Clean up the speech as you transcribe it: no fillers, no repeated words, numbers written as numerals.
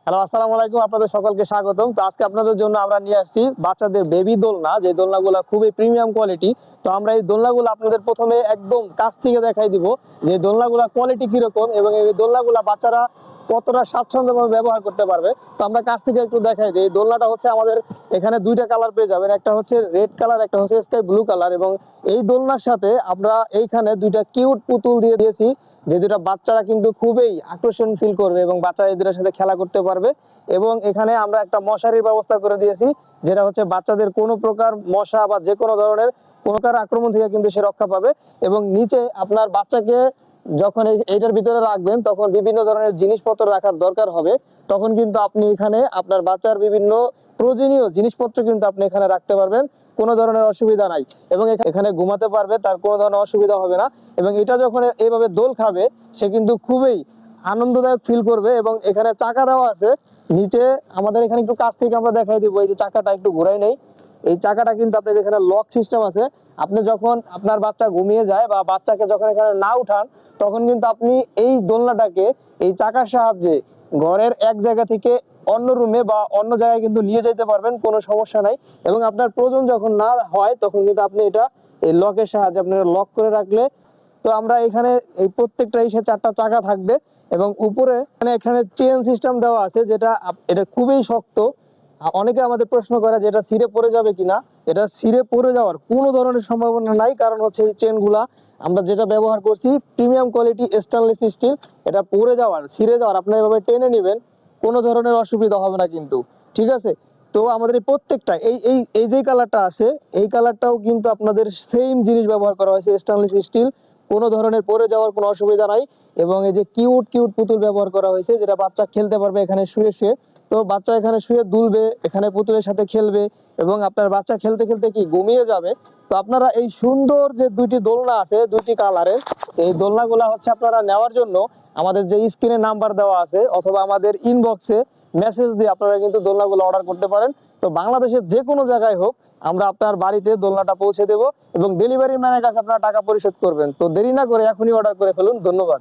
Hello, আসসালামু আলাইকুম। আপনাদের সকলকে স্বাগতম। তো আজকে আপনাদের জন্য আমরা নিয়ে আসছি বাচ্চাদের বেবি দোলনা, যে দোলনাগুলো খুবই প্রিমিয়াম কোয়ালিটি। তো আমরা এই দোলনাগুলো আপনাদের প্রথমে একদম কাছ থেকে দেখাই দিব যে দোলনাগুলো কোয়ালিটি কিরকম এবং এই দোলনাগুলো বাচ্চারা কতটা স্বাচ্ছন্দ্যভাবে ব্যবহার করতে পারবে। তো আমরা কাছ থেকে একটু দেখাই দিই। এই দোলনাটা হচ্ছে আমাদের এখানে দুইটা কালার পেয়ে যাবেন, একটা হচ্ছে রেড কালার, একটা হচ্ছে স্কাই ব্লু কালার। এবং এই দোলনার সাথে আমরা এইখানে দুইটা কিউট পুতুল দিয়ে দিয়েছি, যে দুটা বাচ্চারা কিন্তু খুবই আকর্ষণ ফিল করবে এবং বাচ্চারা এই দুটার সাথে খেলা করতে পারবে। এবং এখানে আমরা একটা মশারির ব্যবস্থা করে দিয়েছি, যেটা হচ্ছে বাচ্চাদের কোনো প্রকার মশা বা যে কোনো ধরনের কোনো প্রকার আক্রমণ থেকে কিন্তু সে রক্ষা পাবে। এবং নিচে আপনার বাচ্চাকে যখন এইটার ভিতরে রাখবেন তখন বিভিন্ন ধরনের জিনিসপত্র রাখার দরকার হবে, তখন কিন্তু আপনি এখানে আপনার বাচ্চার বিভিন্ন প্রয়োজনীয় জিনিসপত্র কিন্তু আপনি এখানে রাখতে পারবেন, কোনো ধরনের অসুবিধা নাই। এবং এখানে ঘুমাতে পারবে, তার কোনো ধরনের অসুবিধা হবে না। এবং এটা যখন এইভাবে দোল খাবে সে কিন্তু খুবই আনন্দদায়ক ফিল করবে। এবং এখানে চাকা দেওয়া আছে নিচে, আমাদের এখানে একটু কাছ থেকে আমরা দেখাই দিব। এই যে চাকাটা একটু ঘুরাই নেই, এই চাকাটা কিন্তু আপনার এখানে লক সিস্টেম আছে। আপনি যখন আপনার বাচ্চা ঘুমিয়ে যায় বা বাচ্চাকে যখন এখানে না উঠান, তখন কিন্তু আপনি এই দোলনাটাকে এই চাকার সাহায্যে ঘরের এক জায়গা থেকে অন্য রুমে বা অন্য জায়গায় কিন্তু নিয়ে যেতে পারবেন, কোনো সমস্যা নাই। এবং আপনার প্রয়োজন যখন না হয় তখন কিন্তু আপনি এটা এই লকের সাহায্যে আপনারা লক করে রাখলে। তো আমরা এখানে এই প্রত্যেকটা ইসে চারটা চাকা থাকবে এবং উপরে এখানে চেন সিস্টেম দেওয়া আছে, যেটা এটা খুবই শক্ত। অনেকে আমাদের প্রশ্ন করে যে এটা ছিঁড়ে পড়ে যাবে কিনা। এটা ছিঁড়ে পড়ে যাওয়ার কোনো ধরনের সম্ভাবনা নাই, কারণ হচ্ছে এই চেনগুলা আমরা যেটা ব্যবহার করছি প্রিমিয়াম কোয়ালিটি স্টেনলেস স্টিল। এটা পড়ে যাওয়ার ছিঁড়ে যাওয়ার আপনার এভাবে টেনে নেবেন, কোনো ধরনের অসুবিধা হবে না কিন্তু, ঠিক আছে। তো আমাদের এই প্রত্যেকটা এই এই এই যে কালারটা আছে, এই কালারটাও কিন্তু আপনাদের সেম জিনিস ব্যবহার করা হয়েছে, স্টেনলেস স্টিল। কোনো ধরনের পড়ে যাওয়ার কোনো অসুবিধা নাই। এবং এই যে কিউট কিউট পুতুল ব্যবহার করা হয়েছে, যেটা বাচ্চা খেলতে পারবে এখানে শুয়ে শুয়ে। তো বাচ্চা এখানে শুয়ে দুলবে, এখানে পুতুলের সাথে খেলবে এবং আপনার বাচ্চা খেলতে খেলতে কি ঘুমিয়ে যাবে। তো আপনারা এই সুন্দর যে দুইটি দোলনা আছে দুইটি কালারের, এই দোলনাগুলা হচ্ছে আপনারা নেওয়ার জন্য আমাদের যে স্ক্রিনে নাম্বার দেওয়া আছে অথবা আমাদের ইনবক্সে মেসেজ দিয়ে আপনারা কিন্তু দোলনাগুলো অর্ডার করতে পারেন। তো বাংলাদেশের যে কোনো জায়গায় হোক আমরা আপনার বাড়িতে দোলনাটা পৌঁছে দেব এবং ডেলিভারি ম্যানের কাছে আপনারা টাকা পরিশোধ করবেন। তো দেরি না করে এখনই অর্ডার করে ফেলুন। ধন্যবাদ।